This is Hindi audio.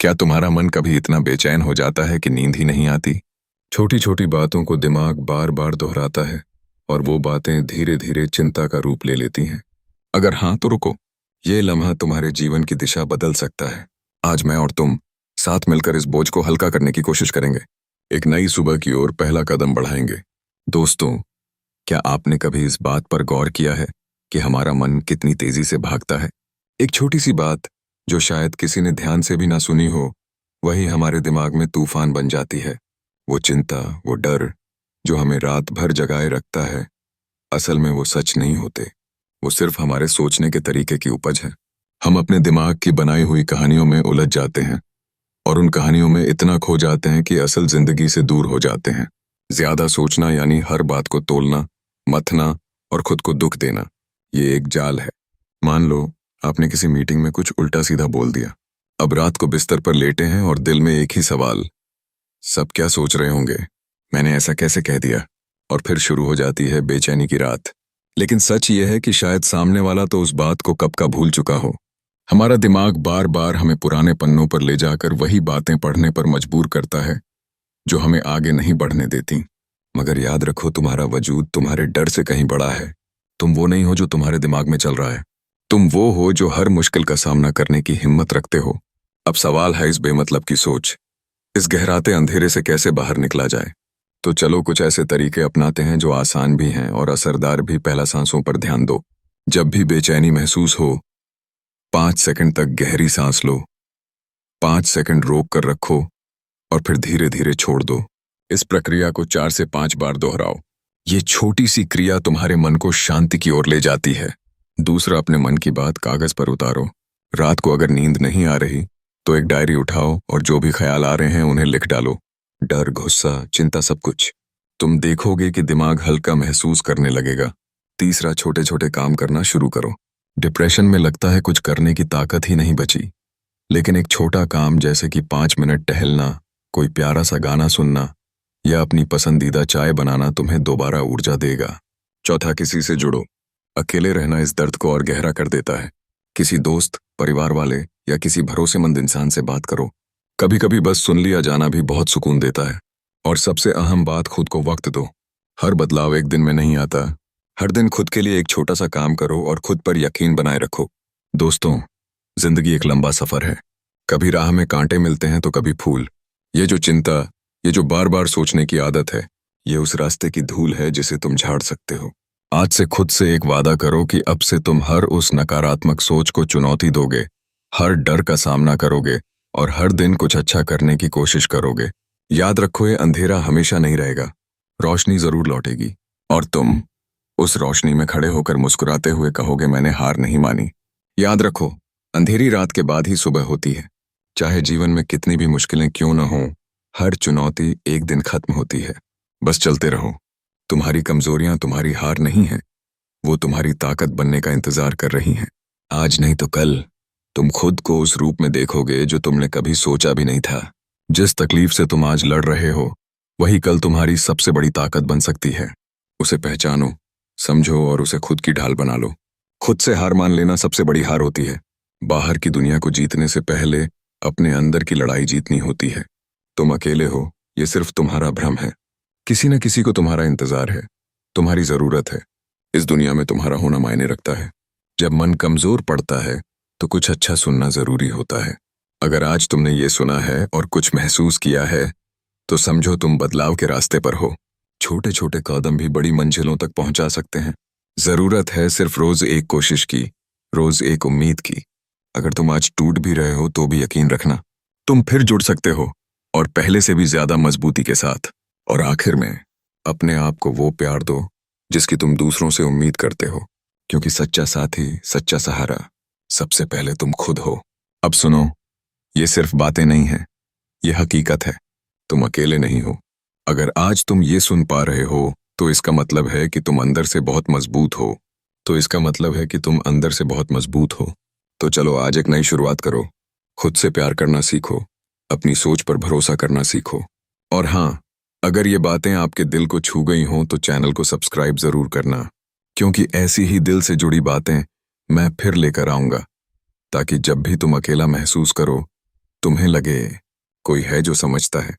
क्या तुम्हारा मन कभी इतना बेचैन हो जाता है कि नींद ही नहीं आती? छोटी छोटी बातों को दिमाग बार बार दोहराता है और वो बातें धीरे धीरे चिंता का रूप ले लेती हैं। अगर हाँ तो रुको, ये लम्हा तुम्हारे जीवन की दिशा बदल सकता है। आज मैं और तुम साथ मिलकर इस बोझ को हल्का करने की कोशिश करेंगे। एक नई सुबह की ओर पहला कदम बढ़ाएंगे। दोस्तों, क्या आपने कभी इस बात पर गौर किया है कि हमारा मन कितनी तेजी से भागता है? एक छोटी सी बात जो शायद किसी ने ध्यान से भी ना सुनी हो, वही हमारे दिमाग में तूफान बन जाती है। वो चिंता, वो डर जो हमें रात भर जगाए रखता है, असल में वो सच नहीं होते। वो सिर्फ हमारे सोचने के तरीके की उपज है। हम अपने दिमाग की बनाई हुई कहानियों में उलझ जाते हैं और उन कहानियों में इतना खो जाते हैं कि असल जिंदगी से दूर हो जाते हैं। ज्यादा सोचना यानी हर बात को तोलना, मथना और खुद को दुख देना, ये एक जाल है। मान लो आपने किसी मीटिंग में कुछ उल्टा सीधा बोल दिया। अब रात को बिस्तर पर लेटे हैं और दिल में एक ही सवाल, सब क्या सोच रहे होंगे, मैंने ऐसा कैसे कह दिया? और फिर शुरू हो जाती है बेचैनी की रात। लेकिन सच ये है कि शायद सामने वाला तो उस बात को कब का भूल चुका हो। हमारा दिमाग बार बार हमें पुराने पन्नों पर ले जाकर वही बातें पढ़ने पर मजबूर करता है जो हमें आगे नहीं बढ़ने देती। मगर याद रखो, तुम्हारा वजूद तुम्हारे डर से कहीं बड़ा है। तुम वो नहीं हो जो तुम्हारे दिमाग में चल रहा है। तुम वो हो जो हर मुश्किल का सामना करने की हिम्मत रखते हो। अब सवाल है इस बेमतलब की सोच, इस गहराते अंधेरे से कैसे बाहर निकला जाए। तो चलो कुछ ऐसे तरीके अपनाते हैं जो आसान भी हैं और असरदार भी। पहला, सांसों पर ध्यान दो। जब भी बेचैनी महसूस हो, 5 सेकंड तक गहरी सांस लो। 5 सेकंड रोक कर रखो और फिर धीरे धीरे छोड़ दो। इस प्रक्रिया को 4 से 5 बार दोहराओ। ये छोटी सी क्रिया तुम्हारे मन को शांति की ओर ले जाती है। दूसरा, अपने मन की बात कागज पर उतारो। रात को अगर नींद नहीं आ रही तो एक डायरी उठाओ और जो भी ख्याल आ रहे हैं उन्हें लिख डालो। डर, गुस्सा, चिंता, सब कुछ। तुम देखोगे कि दिमाग हल्का महसूस करने लगेगा। तीसरा, छोटे छोटे काम करना शुरू करो। डिप्रेशन में लगता है कुछ करने की ताकत ही नहीं बची, लेकिन एक छोटा काम जैसे कि 5 मिनट टहलना, कोई प्यारा सा गाना सुनना या अपनी पसंदीदा चाय बनाना तुम्हें दोबारा ऊर्जा देगा। चौथा, किसी से जुड़ो। अकेले रहना इस दर्द को और गहरा कर देता है। किसी दोस्त, परिवार वाले या किसी भरोसेमंद इंसान से बात करो। कभी कभी बस सुन लिया जाना भी बहुत सुकून देता है। और सबसे अहम बात, खुद को वक्त दो। हर बदलाव एक दिन में नहीं आता। हर दिन खुद के लिए एक छोटा सा काम करो और खुद पर यकीन बनाए रखो। दोस्तों, जिंदगी एक लंबा सफर है। कभी राह में कांटे मिलते हैं तो कभी फूल। ये जो चिंता, ये जो बार बार सोचने की आदत है, ये उस रास्ते की धूल है जिसे तुम झाड़ सकते हो। आज से खुद से एक वादा करो कि अब से तुम हर उस नकारात्मक सोच को चुनौती दोगे, हर डर का सामना करोगे और हर दिन कुछ अच्छा करने की कोशिश करोगे। याद रखो, ये अंधेरा हमेशा नहीं रहेगा, रोशनी जरूर लौटेगी और तुम उस रोशनी में खड़े होकर मुस्कुराते हुए कहोगे, मैंने हार नहीं मानी। याद रखो, अंधेरी रात के बाद ही सुबह होती है। चाहे जीवन में कितनी भी मुश्किलें क्यों न हों, हर चुनौती एक दिन खत्म होती है। बस चलते रहो। तुम्हारी कमजोरियां तुम्हारी हार नहीं हैं, वो तुम्हारी ताकत बनने का इंतजार कर रही हैं। आज नहीं तो कल तुम खुद को उस रूप में देखोगे जो तुमने कभी सोचा भी नहीं था। जिस तकलीफ से तुम आज लड़ रहे हो, वही कल तुम्हारी सबसे बड़ी ताकत बन सकती है। उसे पहचानो, समझो और उसे खुद की ढाल बना लो। खुद से हार मान लेना सबसे बड़ी हार होती है। बाहर की दुनिया को जीतने से पहले अपने अंदर की लड़ाई जीतनी होती है। तुम अकेले हो, ये सिर्फ तुम्हारा भ्रम है। किसी न किसी को तुम्हारा इंतजार है, तुम्हारी जरूरत है। इस दुनिया में तुम्हारा होना मायने रखता है। जब मन कमजोर पड़ता है तो कुछ अच्छा सुनना जरूरी होता है। अगर आज तुमने ये सुना है और कुछ महसूस किया है तो समझो तुम बदलाव के रास्ते पर हो। छोटे छोटे कदम भी बड़ी मंजिलों तक पहुंचा सकते हैं। जरूरत है सिर्फ रोज एक कोशिश की, रोज एक उम्मीद की। अगर तुम आज टूट भी रहे हो तो भी यकीन रखना, तुम फिर जुड़ सकते हो और पहले से भी ज्यादा मजबूती के साथ। और आखिर में अपने आप को वो प्यार दो जिसकी तुम दूसरों से उम्मीद करते हो, क्योंकि सच्चा साथी, सच्चा सहारा सबसे पहले तुम खुद हो। अब सुनो, ये सिर्फ बातें नहीं हैं, ये हकीकत है। तुम अकेले नहीं हो। अगर आज तुम ये सुन पा रहे हो तो इसका मतलब है कि तुम अंदर से बहुत मजबूत हो। तो चलो आज एक नई शुरुआत करो। खुद से प्यार करना सीखो, अपनी सोच पर भरोसा करना सीखो। और हाँ, अगर ये बातें आपके दिल को छू गई हों तो चैनल को सब्सक्राइब जरूर करना, क्योंकि ऐसी ही दिल से जुड़ी बातें मैं फिर लेकर आऊंगा, ताकि जब भी तुम अकेला महसूस करो तुम्हें लगे कोई है जो समझता है,